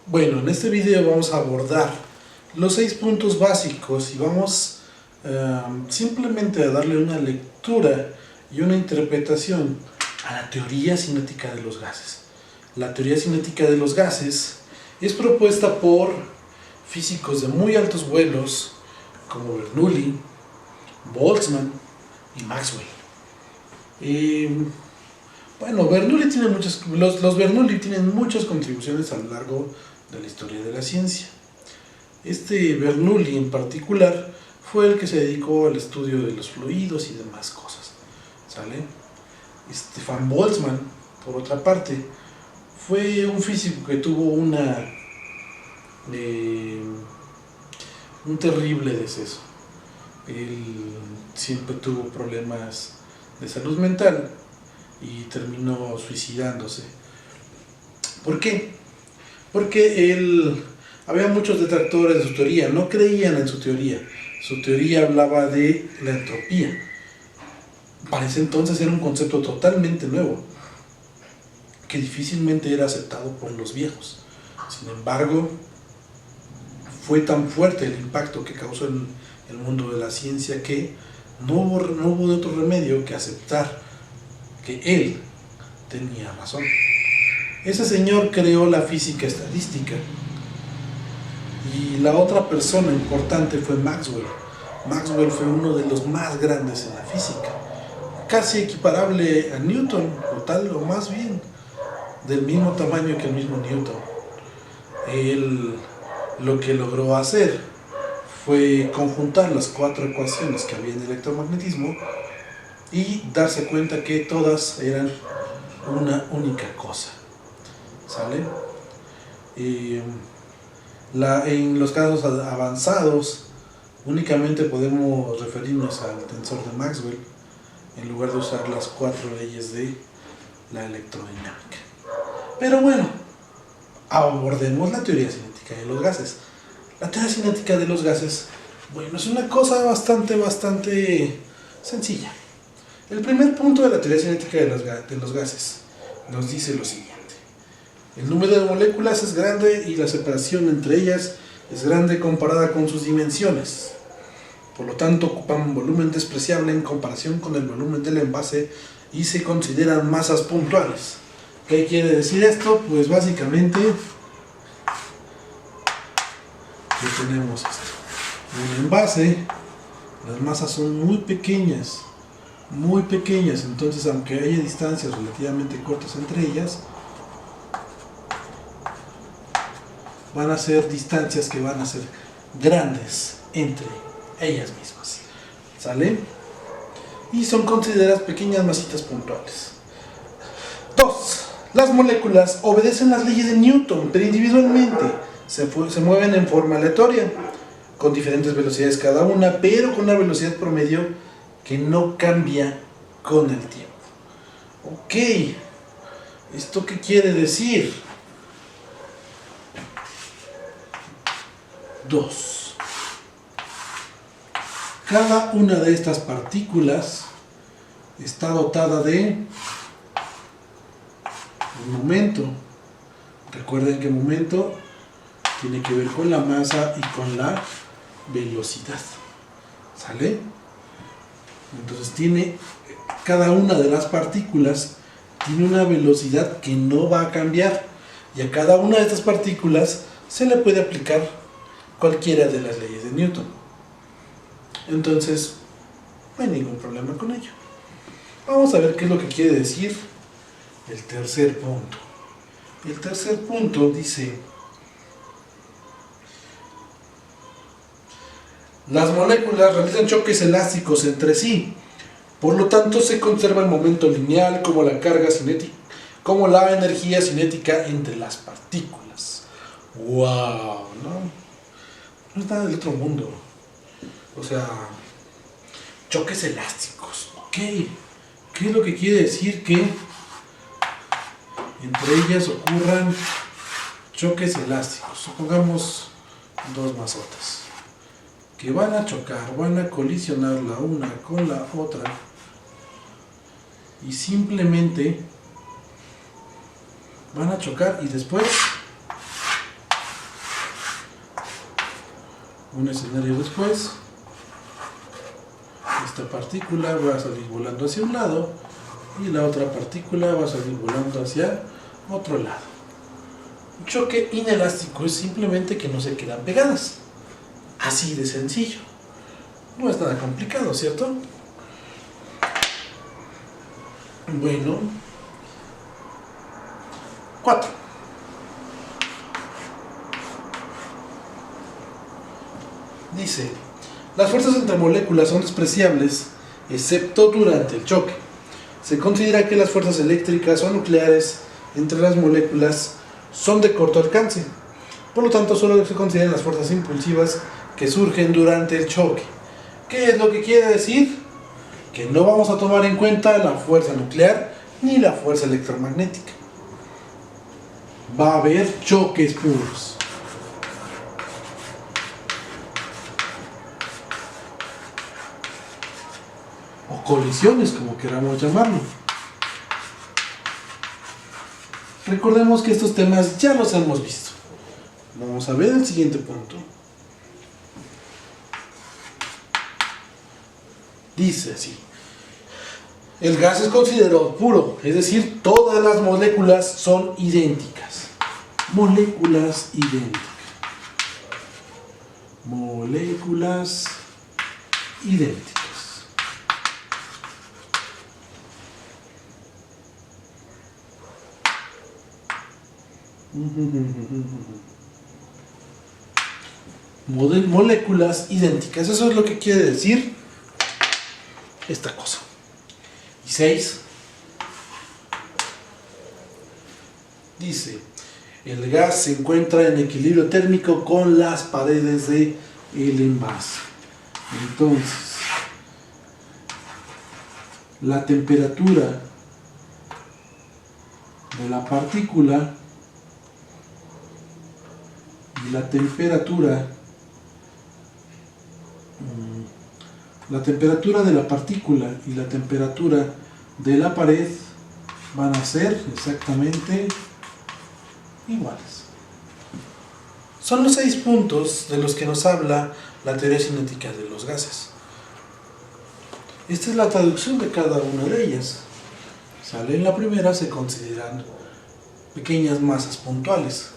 Bueno, en este video vamos a abordar los 6 puntos básicos y vamos simplemente a darle una lectura y una interpretación a la teoría cinética de los gases. La teoría cinética de los gases es propuesta por físicos de muy altos vuelos como Bernoulli, Boltzmann y Maxwell. Bueno, Bernoulli tiene los Bernoulli tienen muchas contribuciones a lo largo de la historia de la ciencia. Este Bernoulli en particular fue el que se dedicó al estudio de los fluidos y demás cosas, ¿sale? Van Boltzmann, por otra parte, fue un físico que tuvo un terrible deceso. Él siempre tuvo problemas de salud mental y terminó suicidándose. ¿Por qué? Porque había muchos detractores de su teoría, no creían en su teoría. Su teoría hablaba de la entropía. Para ese entonces era un concepto totalmente nuevo, que difícilmente era aceptado por los viejos. Sin embargo, fue tan fuerte el impacto que causó en el mundo de la ciencia que no hubo otro remedio que aceptar que él tenía razón. Ese señor creó la física estadística. Y la otra persona importante fue Maxwell. Maxwell fue uno de los más grandes en la física, casi equiparable a Newton, o más bien del mismo tamaño que el mismo Newton. Él lo que logró hacer fue conjuntar las 4 ecuaciones que había en electromagnetismo y darse cuenta que todas eran una única cosa, ¿sale? En los casos avanzados únicamente podemos referirnos al tensor de Maxwell en lugar de usar las 4 leyes de la electrodinámica. Pero bueno, abordemos la teoría cinética de los gases. La teoría cinética de los gases, bueno, es una cosa bastante sencilla. El primer punto de la teoría cinética de los gases nos dice lo siguiente: el número de moléculas es grande y la separación entre ellas es grande comparada con sus dimensiones. Por lo tanto, ocupan un volumen despreciable en comparación con el volumen del envase y se consideran masas puntuales. ¿Qué quiere decir esto? Pues básicamente que tenemos esto. En el envase, las masas son muy pequeñas, entonces aunque haya distancias relativamente cortas entre ellas, van a ser distancias que van a ser grandes entre ellas mismas, ¿sale? Y son consideradas pequeñas masitas puntuales. 2. Las moléculas obedecen las leyes de Newton, pero individualmente se mueven en forma aleatoria, con diferentes velocidades cada una, pero con una velocidad promedio que no cambia con el tiempo. Ok, ¿esto qué quiere decir? 2. Cada una de estas partículas está dotada de un momento. Recuerden que momento tiene que ver con la masa y con la velocidad, ¿sale? Entonces cada una de las partículas tiene una velocidad que no va a cambiar, y a cada una de estas partículas se le puede aplicar cualquiera de las leyes de Newton. Entonces no hay ningún problema con ello. Vamos a ver qué es lo que quiere decir el tercer punto. El tercer punto dice: las moléculas realizan choques elásticos entre sí, por lo tanto se conserva el momento lineal como la carga cinética, como la energía cinética entre las partículas. ¡Wow! No es nada del otro mundo. O sea, choques elásticos. Ok, ¿qué es lo que quiere decir? Que entre ellas ocurran choques elásticos. Supongamos 2 masotas que van a chocar, van a colisionar la una con la otra y simplemente van a chocar y después Un escenario después, esta partícula va a salir volando hacia un lado y la otra partícula va a salir volando hacia otro lado. Un choque inelástico es simplemente que no se quedan pegadas. Así de sencillo. No es nada complicado, ¿cierto? Bueno. 4. Dice, las fuerzas entre moléculas son despreciables, excepto durante el choque. Se considera que las fuerzas eléctricas o nucleares entre las moléculas son de corto alcance. Por lo tanto, solo se consideran las fuerzas impulsivas que surgen durante el choque. ¿Qué es lo que quiere decir? Que no vamos a tomar en cuenta la fuerza nuclear ni la fuerza electromagnética. Va a haber choques puros. O colisiones, como queramos llamarlo. Recordemos que estos temas ya los hemos visto. Vamos a ver el siguiente punto. Dice así. El gas es considerado puro, es decir, todas las moléculas son idénticas. Moléculas idénticas. Moléculas idénticas. Moléculas idénticas, eso es lo que quiere decir esta cosa. Y 6 dice, el gas se encuentra en equilibrio térmico con las paredes del envase. Entonces, la temperatura de la partícula y la temperatura de la partícula y la temperatura de la pared van a ser exactamente iguales. Son los 6 puntos de los que nos habla la teoría cinética de los gases. Esta es la traducción de cada una de ellas. Sale en la primera, se consideran pequeñas masas puntuales.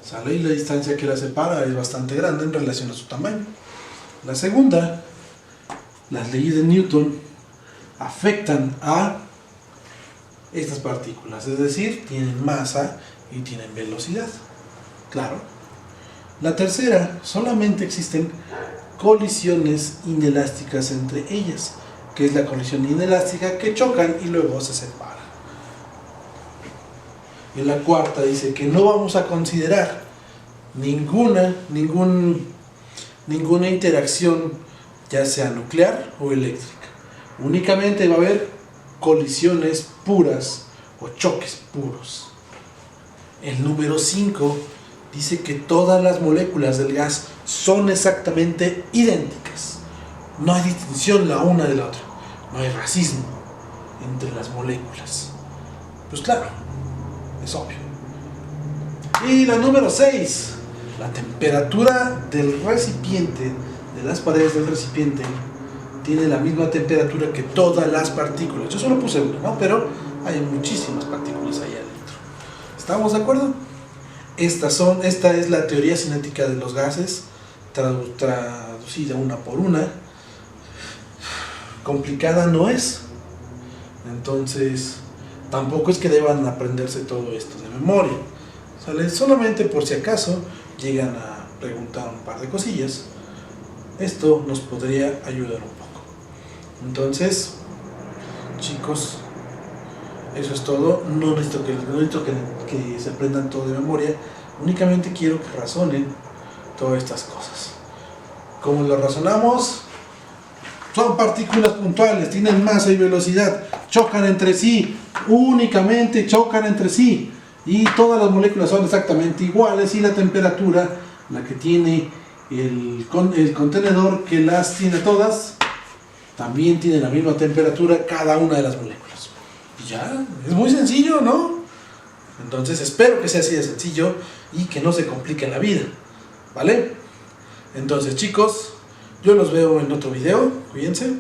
Sale y la distancia que las separa es bastante grande en relación a su tamaño. La segunda, las leyes de Newton afectan a estas partículas, es decir, tienen masa y tienen velocidad. Claro. La tercera, solamente existen colisiones inelásticas entre ellas, que es la colisión inelástica que chocan y luego se separan. En la cuarta dice que no vamos a considerar ninguna interacción, ya sea nuclear o eléctrica. Únicamente va a haber colisiones puras o choques puros. El número 5 dice que todas las moléculas del gas son exactamente idénticas. No hay distinción la una de la otra. No hay racismo entre las moléculas. Pues claro, es obvio. Y la número 6, la temperatura del recipiente, de las paredes del recipiente, tiene la misma temperatura que todas las partículas. Yo solo puse una, ¿no? Pero hay muchísimas partículas ahí adentro. ¿Estamos de acuerdo? Esta es la teoría cinética de los gases, traducida una por una. Complicada no es. Entonces, tampoco es que deban aprenderse todo esto de memoria. ¿Sale? Solamente por si acaso llegan a preguntar un par de cosillas, esto nos podría ayudar un poco. Entonces, chicos, eso es todo. No necesito que se aprendan todo de memoria. Únicamente quiero que razonen todas estas cosas. ¿Cómo lo razonamos? Son partículas puntuales, tienen masa y velocidad, chocan entre sí, únicamente chocan entre sí. Y todas las moléculas son exactamente iguales y la temperatura, la que tiene el contenedor que las tiene todas, también tiene la misma temperatura cada una de las moléculas. Y ya, es muy sencillo, ¿no? Entonces espero que sea así de sencillo y que no se complique la vida, ¿vale? Entonces chicos, yo los veo en otro video, cuídense.